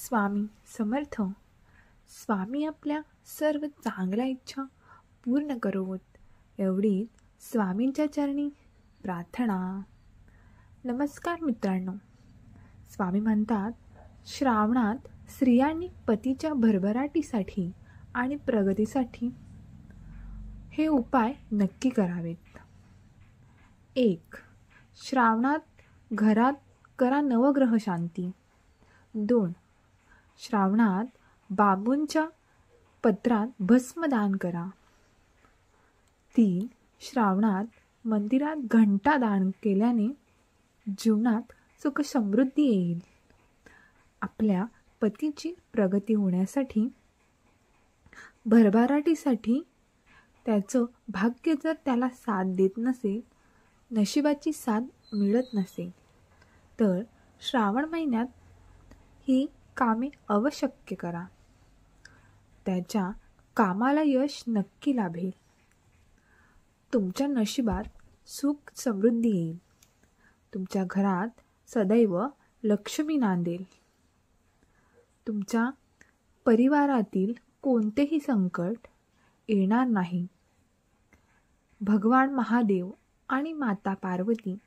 स्वामी समर्थ. स्वामी आपल्या सर्व चांगल्या इच्छा पूर्ण करोत, एवढीच स्वामींच्या चरणी प्रार्थना. नमस्कार मित्रांनो. स्वामी म्हणतात, श्रावणात स्त्रियांनी पतीच्या भरभराटीसाठी आणि प्रगतीसाठी हे उपाय नक्की करावेत. 1. श्रावणात घरात करा नवग्रह शांती. 2. श्रावणात बांबूंच्या पत्रात भस्म दान करा. 3. श्रावणात मंदिरात घंटा दान केल्याने जीवनात सुख समृद्धी येईल. आपल्या पतीची प्रगती होण्यासाठी, भरभराटीसाठी त्याचं भाग्य जर त्याला साथ देत नसेल, नशिबाची साथ मिळत नसेल, तर श्रावण महिन्यात ही कामे अवश्य करा. त्याच्या कामाला यश नक्की लाभेल. तुमच्या नशिबात सुख समृद्धी येईल. तुमच्या घरात सदैव लक्ष्मी नांदेल. तुमच्या परिवारातील कोणतेही संकट येणार नाही. भगवान महादेव आणि माता पार्वती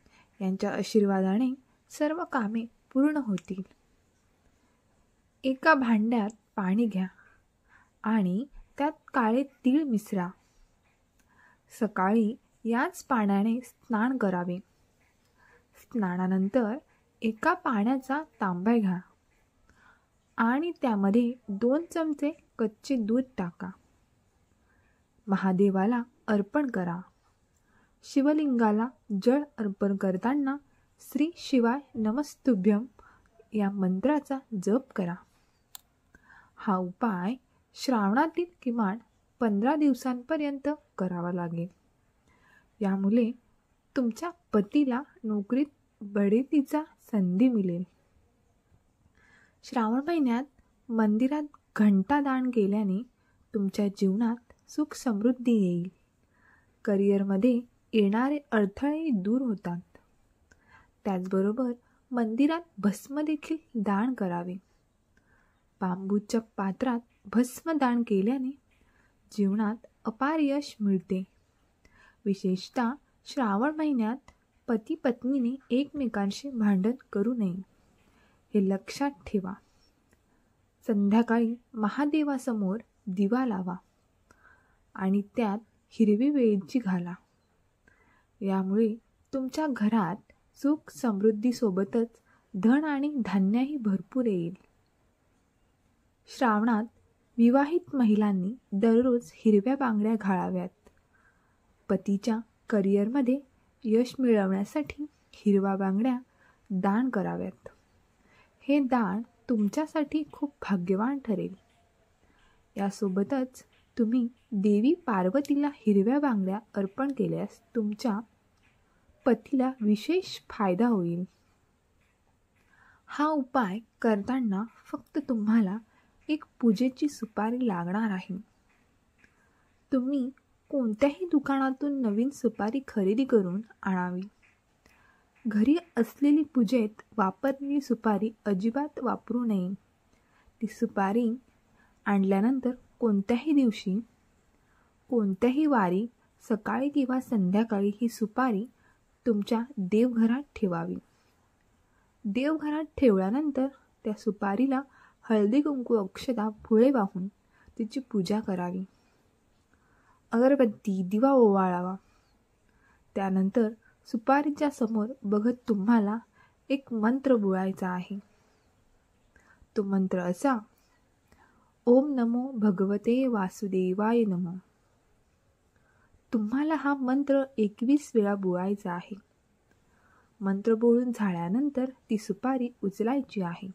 यांच्या आशीर्वादाने सर्व कामे पूर्ण होतील. एका भांड्यात पाणी घ्या आणि त्यात काळे तीळ मिसळा. सकाळी याच पाण्याने स्नान करावे. स्नानानंतर एका पाण्याचा तांब्या घ्या आणि त्यामध्ये 2 चमचे कच्चे दूध टाका. महादेवाला अर्पण करा. शिवलिंगाला जळ अर्पण करताना श्री शिवाय नमस्तुभ्यम या मंत्राचा जप करा. हा उपाय श्रावणातील किमान 15 दिवसांपर्यंत करावा लागेल. यामुळे तुमच्या पतीला नोकरीत बढतीचा संधी मिळेल. श्रावण महिन्यात मंदिरात घंटा दान केल्याने तुमच्या जीवनात सुख समृद्धी येईल. करिअरमध्ये येणारे अडथळे दूर होतात. त्याचबरोबर मंदिरात भस्म देखील दान करावे. बांबूच्या पात्रात भस्म दान केल्याने जीवनात अपार यश मिळते. विशेषतः श्रावण महिन्यात पती पत्नीने एकमेकांशी भांडण करू नये, हे लक्षात ठेवा. संध्याकाळी महादेवासमोर दिवा लावा आणि त्यात हिरवी वेलची घाला. यामुळे तुमच्या घरात सुख समृद्धीसोबतच धन आणि धान्यही भरपूर येईल. श्रावणात विवाहित महिलांनी दररोज हिरव्या बांगड्या घालाव्यात. पतीच्या करिअरमध्ये यश मिळवण्यासाठी हिरव्या बांगड्या दान कराव्यात. हे दान तुमच्यासाठी खूप भाग्यवान ठरेल. यासोबतच तुम्ही देवी पार्वतीला हिरव्या बांगड्या अर्पण केल्यास तुमच्या पतीला विशेष फायदा होईल. हा उपाय करताना फक्त तुम्हाला एक पूजेची सुपारी लागणार आहे. तुम्ही कोणत्याही दुकानातून नवीन सुपारी खरेदी करून आणावी. घरी असलेली पूजेत वापरलेली सुपारी अजिबात वापरू नये. ती सुपारी आणल्यानंतर कोणत्याही दिवशी, कोणत्याही वारी सकाळी किंवा संध्याकाळी ही सुपारी तुमच्या देवघरात ठेवावी. देवघरात ठेवल्यानंतर त्या सुपारीला हळदी कुंकू अक्षता फुले वाहून तिची पूजा करावी. अगरबत्ती दिवा ओवाळावा. त्यानंतर सुपारीच्या समोर बघत तुम्हाला एक मंत्र बोलायचा आहे. तो मंत्र असा: ओम नमो भगवते वासुदेवाय नमः. तुम्हाला हा मंत्र 21 वेळा बोलायचा आहे. मंत्र बोलून झाल्यानंतर ती सुपारी उचलायची आहे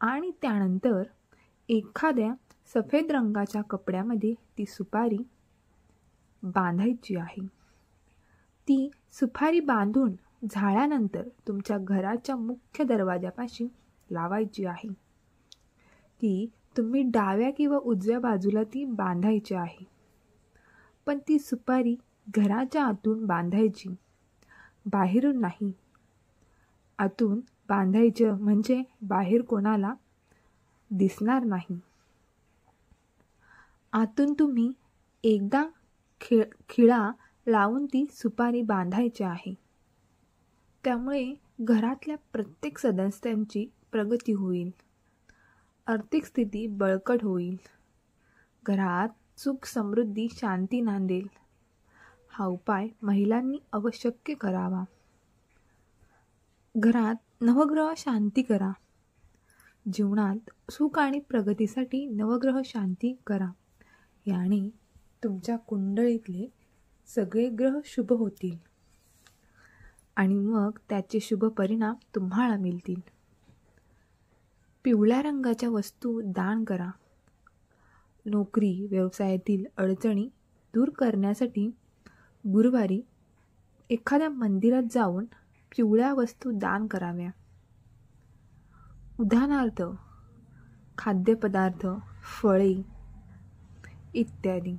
आणि त्यानंतर एखाद्या सफेद रंगाच्या कपड्यामध्ये ती सुपारी बांधायची आहे. ती सुपारी बांधून झाल्यानंतर तुमच्या घराच्या मुख्य दरवाजापाशी लावायची आहे. ती तुम्ही डाव्या किंवा उजव्या बाजूला ती बांधायची आहे. पण ती सुपारी घराच्या आतून बांधायची, बाहेरून नाही. आतून बांधायचं म्हणजे बाहेर कोणाला दिसणार नाही. आतून तुम्ही एकदा खिळा लावून ती सुपारी बांधायची आहे. त्यामुळे घरातल्या प्रत्येक सदस्यांची प्रगती होईल, आर्थिक स्थिती बळकट होईल, घरात सुख समृद्धी शांती नांदेल. हा उपाय महिलांनी अवश्य करावा. घरात नवग्रह शांती करा. जीवनात सुख आणि प्रगतीसाठी नवग्रह शांती करा. याने तुमच्या कुंडलीतले सगळे ग्रह शुभ होतील आणि मग त्याचे शुभ परिणाम तुम्हाला मिळतील. पिवळ्या रंगाच्या वस्तू दान करा. नोकरी व्यवसायातील अडचणी दूर करण्यासाठी गुरुवारी एखाद्या मंदिरात जाऊन पिवळ्या वस्तू दान कराव्या. उदाहरणार्थ खाद्यपदार्थ, फळे इत्यादी.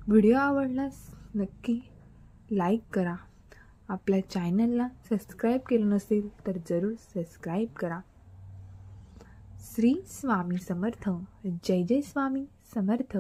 व्हिडिओ आवडल्यास नक्की लाईक करा. आपल्या चॅनलला सबस्क्राईब केलं नसेल तर जरूर सबस्क्राईब करा. श्री स्वामी समर्थ. जय जय स्वामी समर्थ.